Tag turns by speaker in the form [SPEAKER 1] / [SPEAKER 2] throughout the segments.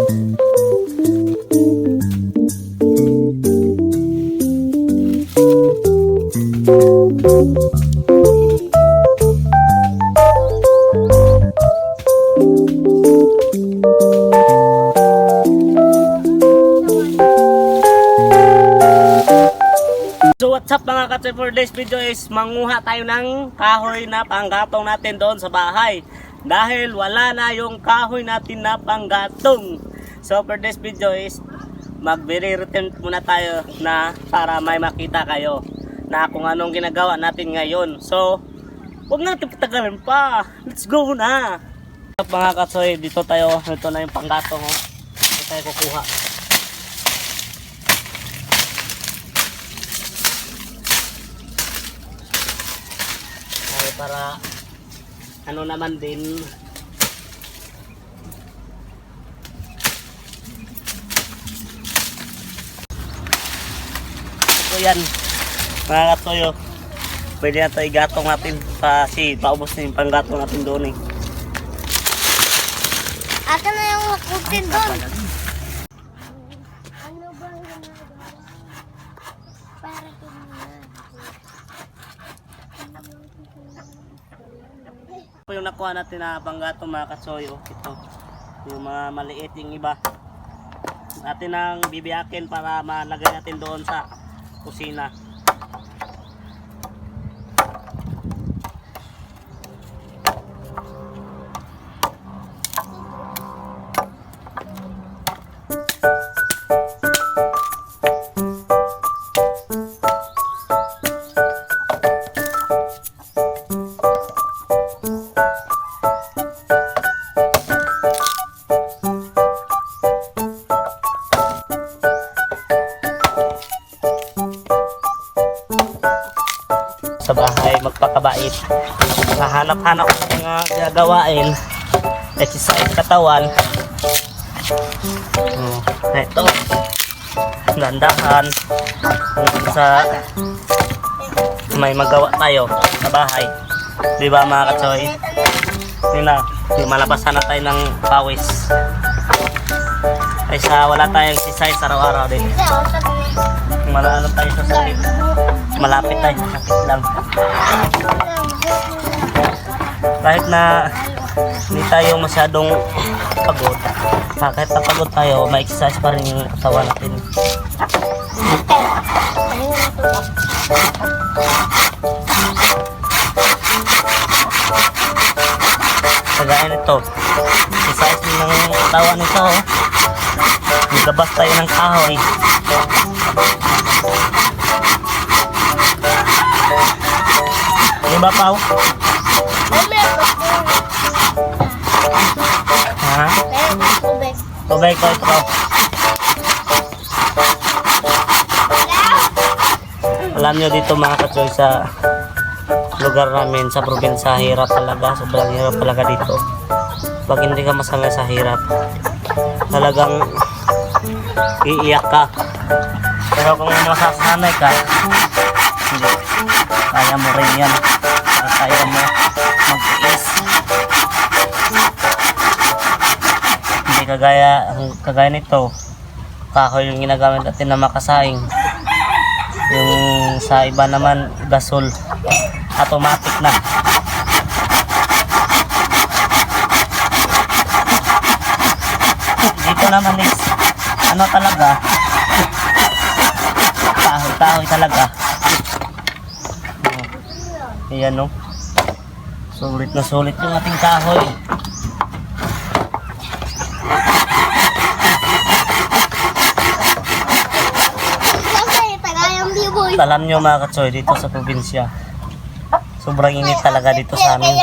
[SPEAKER 1] So what's up mga katsoy, for this video is manguha tayo ng kahoy na panggatong natin doon sa bahay. Dahil wala na yung kahoy natin na panggatong. So for this video is mag-return muna tayo na para may makita kayo na kung anong ginagawa natin ngayon. So huwag natin patagalan pa. Let's go na! Mga katsoy, dito tayo. Ito na yung panggatong. Ito tayo kukuha. Para ano naman din ito yan mga katsoyo, pwede na ito igatong natin kasi paubos na yung panggatong natin doon eh.
[SPEAKER 2] Ata na yung kutin doon.
[SPEAKER 1] Ito yung nakuha natin na panggatong mga katsoyo. Ito yung mga maliit, yung iba natin ang bibiyakin para malagay natin doon sa kusina. Sa bahay magpakabait, hahanap-hanap ng mga gagawain, exercise katawan. Ito dandahan sa may magawa tayo sa bahay, di ba mga katsoy? Yun na, malabasan na tayo ng pawis ay sa wala tayong exercise araw-araw din. Malalo tayo sa sakit. Malapit tayo sa sakit lang. Kahit na hindi tayo masyadong pagod, kahit na pagod tayo, ma-exercise pa rin yung katawan natin. Kagaya nito, exercise ng katawan nito. Magabas tayo ng kahoy. Diba, Pao? Ha? Tubig ko ito, Pao. Alam nyo dito mga katsoy, sa lugar namin sa probinsya, hirap talaga. Sobrang hirap talaga dito. Pag hindi ka masanay sa hirap, talagang iiyak ka. Pero kung masasanay ka, hindi, kaya mo rin yan. Kaya mo mag-iis. Hindi kagaya nito, kahoy yung ginagamit natin na makasaing. Yung sa iba naman gasol, automatic na. Dito naman is ano talaga, kahoy talaga. Ayan no, sulit na sulit yung ating kahoy. Alam nyo mga katsoy, dito sa probinsya sobrang init talaga dito sa amin.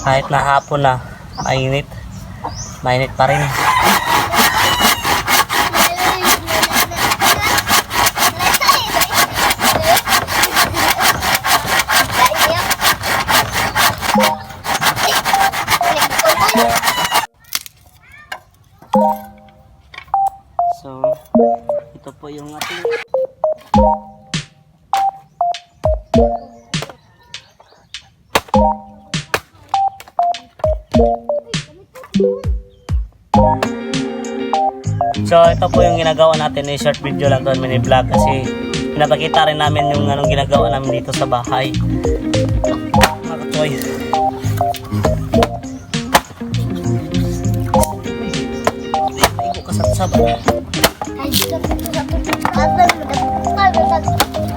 [SPEAKER 1] Kahit na hapon na mainit pa rin. So ito po yung ating So ito po yung ginagawa natin, short video lang to, mini vlog kasi pinapakita rin namin yung anong ginagawa namin dito sa bahay. Mga katsoy. Igo ka sa sabat.
[SPEAKER 2] Ay, dito sa pagkakatan mo. Dapukal mo sa kahoy.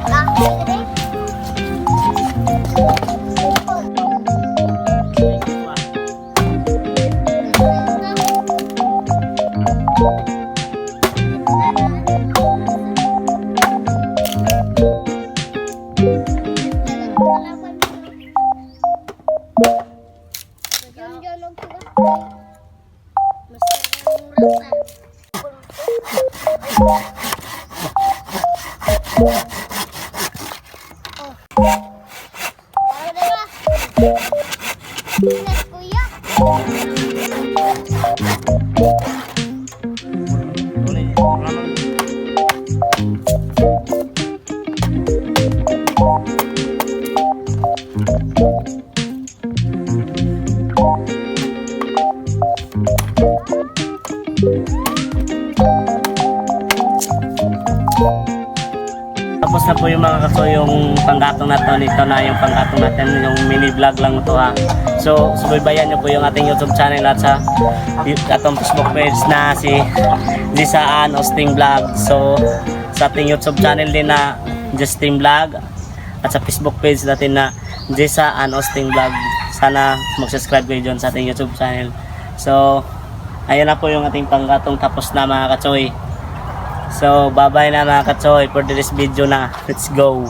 [SPEAKER 1] Tapos na po yung mga kaso yung panggatong natin. Ito na yung panggatong natin, yung mini vlog lang ito ha. So subaybayan nyo po yung ating YouTube channel at sa atong Facebook page na si Jisa Ann Austin Vlog. So sa ating YouTube channel din na Justin Vlog at sa Facebook page natin na Jisa Ann Austin Vlog. Sana mag-subscribe kayo dyan sa ating YouTube channel. So ayun na po yung ating panggatong tapos na mga katsoy. So bye bye na mga katsoy for this video na. Let's go.